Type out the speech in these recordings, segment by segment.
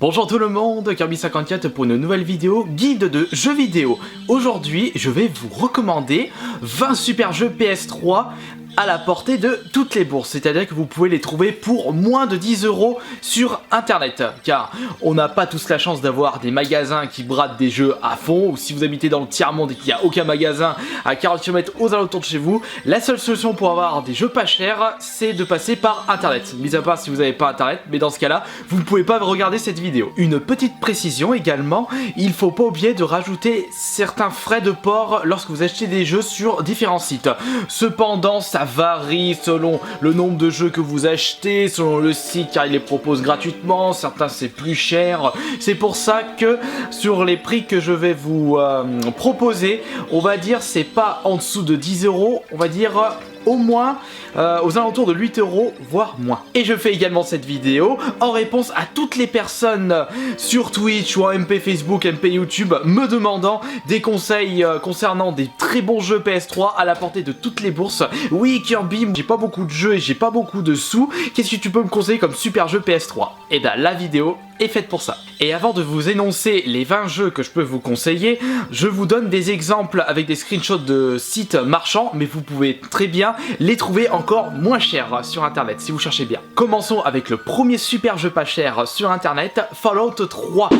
Bonjour tout le monde, Kirby54 pour une nouvelle vidéo guide de jeux vidéo. Aujourd'hui, je vais vous recommander 20 super jeux PS3 à la portée de toutes les bourses, c'est-à-dire que vous pouvez les trouver pour moins de 10 € sur internet, car on n'a pas tous la chance d'avoir des magasins qui bradent des jeux à fond, ou si vous habitez dans le tiers-monde et qu'il n'y a aucun magasin à 40 km aux alentours de chez vous, la seule solution pour avoir des jeux pas chers, c'est de passer par internet, mis à part si vous n'avez pas internet, mais dans ce cas-là, vous ne pouvez pas regarder cette vidéo. Une petite précision également, il faut pas oublier de rajouter certains frais de port lorsque vous achetez des jeux sur différents sites. Cependant, ça varie selon le nombre de jeux que vous achetez, selon le site car il les propose gratuitement, certains c'est plus cher. C'est pour ça que sur les prix que je vais vous proposer, on va dire c'est pas en dessous de 10 €, on va dire au moins aux alentours de 8 €, voire moins. Et je fais également cette vidéo en réponse à toutes les personnes sur Twitch ou en MP Facebook, MP YouTube me demandant des conseils concernant des très bons jeux PS3 à la portée de toutes les bourses. Oui Kirby, j'ai pas beaucoup de jeux et j'ai pas beaucoup de sous, qu'est-ce que tu peux me conseiller comme super jeu PS3? Et ben la vidéo est faite pour ça. Et avant de vous énoncer les 20 jeux que je peux vous conseiller, je vous donne des exemples avec des screenshots de sites marchands, mais vous pouvez très bien les trouver encore moins chers sur internet si vous cherchez bien. Commençons avec le premier super jeu pas cher sur internet, Fallout 3,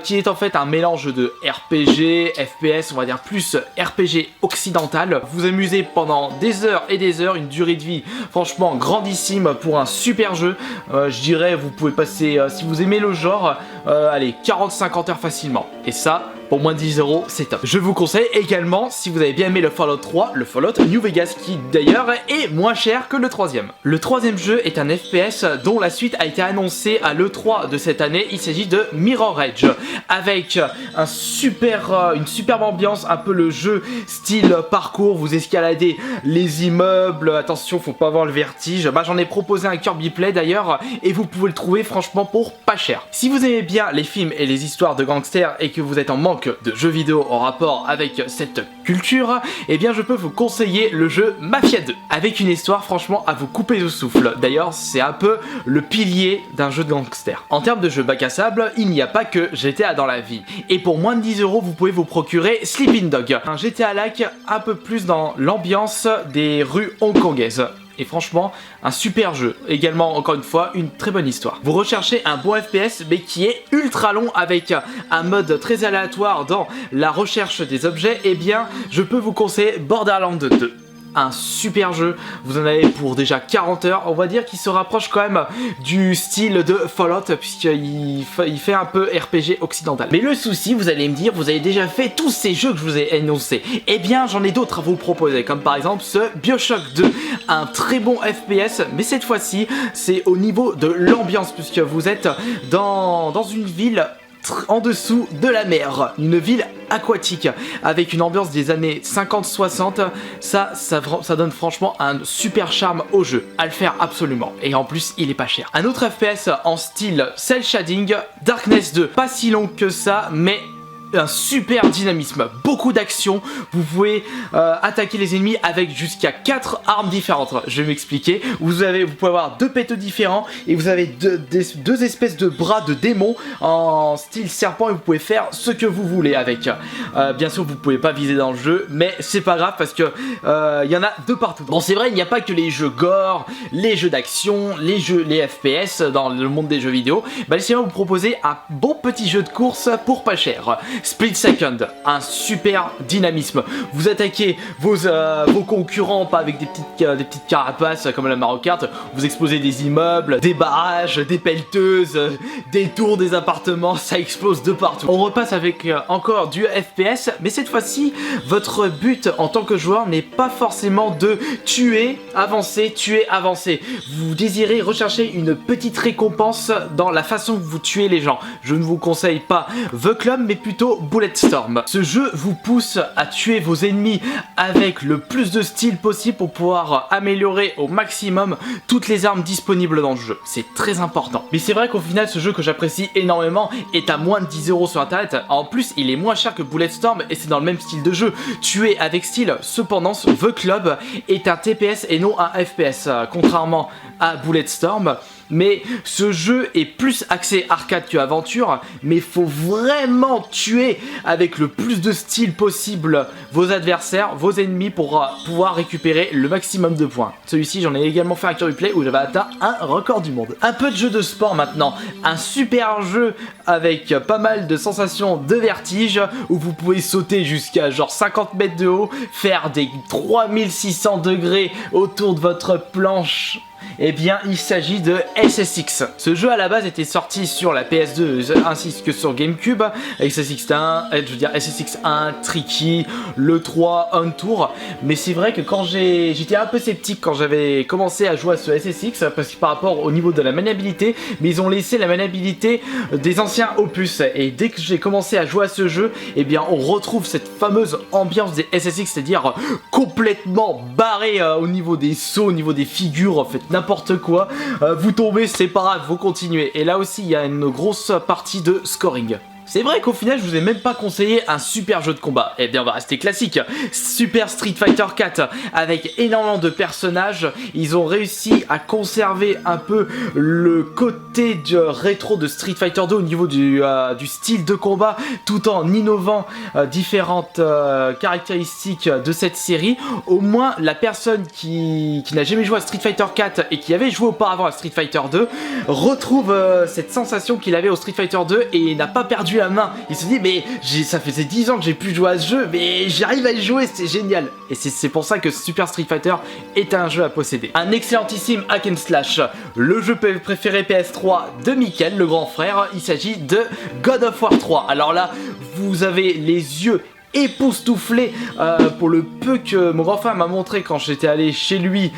qui est en fait un mélange de RPG, FPS, on va dire plus RPG occidental. Vous amusez pendant des heures et des heures, une durée de vie franchement grandissime pour un super jeu. Je dirais vous pouvez passer, si vous aimez le genre, allez, 40-50 heures facilement. Et ça, pour moins de 10 €, c'est top. Je vous conseille également, si vous avez bien aimé le Fallout 3, le Fallout New Vegas, qui d'ailleurs est moins cher que le troisième. Le troisième jeu est un FPS dont la suite a été annoncée à l'E3 de cette année. Il s'agit de Mirror Edge, avec une superbe ambiance, un peu le jeu style parcours, vous escaladez les immeubles, attention faut pas avoir le vertige. Bah, j'en ai proposé un Kirby Play d'ailleurs, et vous pouvez le trouver franchement pour pas cher. Si vous aimez bien les films et les histoires de gangsters et que vous êtes en manque de jeux vidéo en rapport avec cette culture, eh bien je peux vous conseiller le jeu Mafia 2, avec une histoire franchement à vous couper le souffle. D'ailleurs c'est un peu le pilier d'un jeu de gangster. En termes de jeu bac à sable, il n'y a pas que GTA dans la vie. Et pour moins de 10 €, vous pouvez vous procurer Sleeping Dog, un GTA-like un peu plus dans l'ambiance des rues hongkongaises. Et franchement, un super jeu. Également, encore une fois, une très bonne histoire. Vous recherchez un bon FPS, mais qui est ultra long avec un mode très aléatoire dans la recherche des objets, eh bien, je peux vous conseiller Borderlands 2. Un super jeu, vous en avez pour déjà 40 heures, on va dire qu'il se rapproche quand même du style de Fallout puisqu'il fait un peu RPG occidental. Mais le souci, vous allez me dire, vous avez déjà fait tous ces jeux que je vous ai énoncés. Eh bien j'en ai d'autres à vous proposer, comme par exemple ce BioShock 2, un très bon FPS, mais cette fois-ci c'est au niveau de l'ambiance puisque vous êtes dans une ville en dessous de la mer, une ville aquatique avec une ambiance des années 50-60. Ça donne franchement un super charme au jeu, à le faire absolument, et en plus il est pas cher. Un autre FPS en style cel shading, Darkness 2, pas si long que ça, mais un super dynamisme, beaucoup d'action, vous pouvez attaquer les ennemis avec jusqu'à 4 armes différentes. Je vais m'expliquer, vous pouvez avoir 2 péteux différents et vous avez deux espèces de bras de démons en style serpent et vous pouvez faire ce que vous voulez avec. Bien sûr vous pouvez pas viser dans le jeu, mais c'est pas grave parce que y en a de partout. Bon c'est vrai, il n'y a pas que les jeux gore, les jeux d'action, les FPS dans le monde des jeux vidéo. Bah laissez-moi vous proposer un bon petit jeu de course pour pas cher. Split Second, un super dynamisme. Vous attaquez vos concurrents pas avec des petites carapaces comme la Mario Kart. Vous explosez des immeubles, des barrages, des pelleteuses, des tours, des appartements, ça explose de partout. On repasse avec encore du FPS, mais cette fois-ci, votre but en tant que joueur n'est pas forcément de tuer, avancer. Vous désirez rechercher une petite récompense dans la façon que vous tuez les gens. Je ne vous conseille pas The Club, mais plutôt Bulletstorm. Ce jeu vous pousse à tuer vos ennemis avec le plus de style possible pour pouvoir améliorer au maximum toutes les armes disponibles dans le jeu. C'est très important. Mais c'est vrai qu'au final, ce jeu que j'apprécie énormément est à moins de 10 € sur internet. En plus, il est moins cher que Bulletstorm et c'est dans le même style de jeu. Tuer avec style. Cependant, The Club est un TPS et non un FPS. Contrairement à Bulletstorm, mais ce jeu est plus axé arcade que aventure, mais faut vraiment tuer avec le plus de style possible vos adversaires, vos ennemis pour pouvoir récupérer le maximum de points. Celui-ci, j'en ai également fait un cure replay où j'avais atteint un record du monde. Un peu de jeu de sport maintenant, un super jeu avec pas mal de sensations de vertige où vous pouvez sauter jusqu'à genre 50 mètres de haut, faire des 3600 degrés autour de votre planche. Eh bien, il s'agit de SSX. Ce jeu à la base était sorti sur la PS2 ainsi que sur GameCube. SSX1, Tricky, le 3, On Tour. Mais c'est vrai que quand j'étais un peu sceptique quand j'avais commencé à jouer à ce SSX parce que par rapport au niveau de la maniabilité, mais ils ont laissé la maniabilité des anciens opus. Et dès que j'ai commencé à jouer à ce jeu, eh bien, on retrouve cette fameuse ambiance des SSX, c'est-à-dire complètement barré au niveau des sauts, au niveau des figures, en fait. N'importe quoi, vous tombez, c'est pas grave, vous continuez. Et là aussi, il y a une grosse partie de scoring. C'est vrai qu'au final, je vous ai même pas conseillé un super jeu de combat. Eh bien, on va rester classique. Super Street Fighter 4 avec énormément de personnages. Ils ont réussi à conserver un peu le côté du rétro de Street Fighter 2 au niveau du style de combat, tout en innovant différentes caractéristiques de cette série. Au moins, la personne qui n'a jamais joué à Street Fighter 4 et qui avait joué auparavant à Street Fighter 2 retrouve cette sensation qu'il avait au Street Fighter 2 et n'a pas perdu la main. Il se dit mais ça faisait 10 ans que j'ai pu jouer à ce jeu, mais j'arrive à y jouer, c'est génial. Et c'est pour ça que Super Street Fighter est un jeu à posséder. Un excellentissime hack and slash, le jeu préféré PS3 de Mickaël, le grand frère. Il s'agit de God of War 3. Alors là, vous avez les yeux époustouflé pour le peu que mon grand frère m'a montré quand j'étais allé chez lui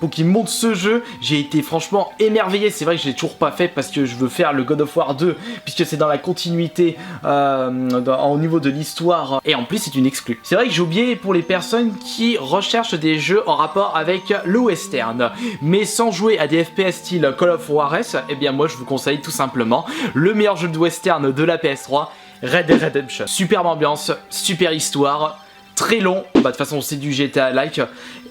pour qu'il monte ce jeu. J'ai été franchement émerveillé. C'est vrai que je l'ai toujours pas fait parce que je veux faire le God of War 2 puisque c'est dans la continuité au niveau de l'histoire et en plus c'est une exclue. C'est vrai que j'ai oublié pour les personnes qui recherchent des jeux en rapport avec le western mais sans jouer à des FPS style Call of Juarez, eh bien moi je vous conseille tout simplement le meilleur jeu de western de la PS3, Red Dead Redemption. Superbe ambiance, super histoire, très long, bah de toute façon c'est du GTA-like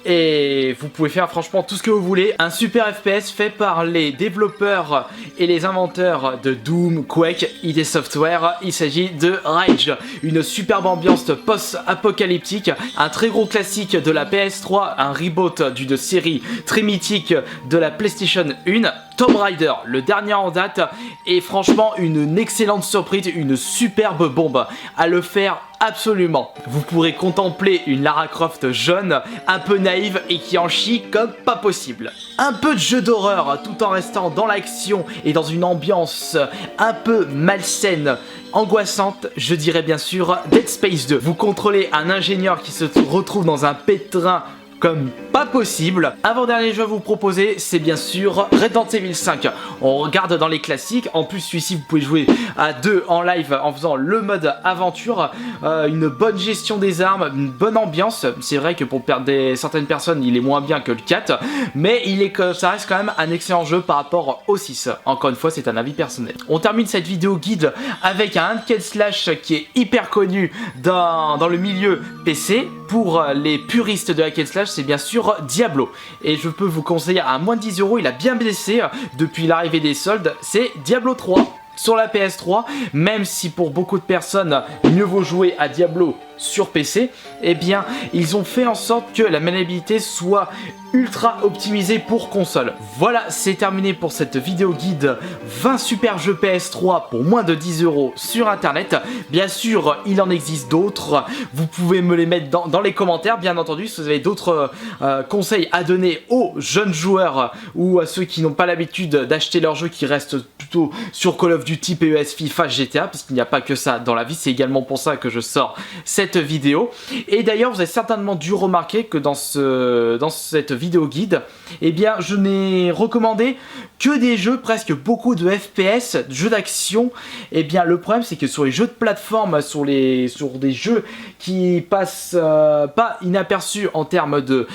et vous pouvez faire franchement tout ce que vous voulez. Un super FPS fait par les développeurs et les inventeurs de Doom, Quake, ID Software. Il s'agit de Rage, une superbe ambiance post-apocalyptique, un très gros classique de la PS3, un reboot d'une série très mythique de la PlayStation 1. Tomb Raider, le dernier en date, et franchement une excellente surprise, une superbe bombe. À le faire absolument. Vous pourrez contempler une Lara Croft jeune, un peu naïve et qui en chie comme pas possible. Un peu de jeu d'horreur tout en restant dans l'action et dans une ambiance un peu malsaine, angoissante, je dirais bien sûr Dead Space 2. Vous contrôlez un ingénieur qui se retrouve dans un pétrin comme pas possible. Avant-dernier jeu à vous proposer, c'est bien sûr Resident Evil 5. On regarde dans les classiques. En plus, celui-ci, vous pouvez jouer à 2 en live en faisant le mode aventure. Une bonne gestion des armes, une bonne ambiance. C'est vrai que pour certaines personnes, il est moins bien que le 4. Mais ça reste quand même un excellent jeu par rapport au 6. Encore une fois, c'est un avis personnel. On termine cette vidéo guide avec un hack and slash qui est hyper connu dans le milieu PC. Pour les puristes de hack and slash, c'est bien sûr Diablo. Et je peux vous conseiller à moins de 10 €, il a bien baissé depuis l'arrivée des soldes, c'est Diablo 3 sur la PS3, même si pour beaucoup de personnes, mieux vaut jouer à Diablo sur PC, eh bien, ils ont fait en sorte que la maniabilité soit ultra optimisée pour console. Voilà, c'est terminé pour cette vidéo guide 20 super jeux PS3 pour moins de 10 € sur internet. Bien sûr, il en existe d'autres. Vous pouvez me les mettre dans les commentaires, bien entendu, si vous avez d'autres conseils à donner aux jeunes joueurs ou à ceux qui n'ont pas l'habitude d'acheter leurs jeux, qui restent plutôt sur Call of Duty, PES, FIFA, GTA, puisqu'il n'y a pas que ça dans la vie. C'est également pour ça que je sors cette vidéo. Et d'ailleurs, vous avez certainement dû remarquer que dans cette vidéo guide, eh bien, je n'ai recommandé que des jeux, presque beaucoup de FPS, de jeux d'action. Eh bien, le problème, c'est que sur les jeux de plateforme, sur des jeux qui passent pas inaperçus en termes de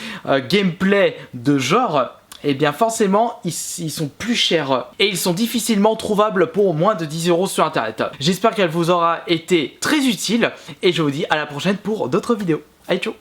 gameplay de genre, et bien forcément ils sont plus chers et ils sont difficilement trouvables pour moins de 10 € sur internet. J'espère qu'elle vous aura été très utile et je vous dis à la prochaine pour d'autres vidéos. Allez, ciao.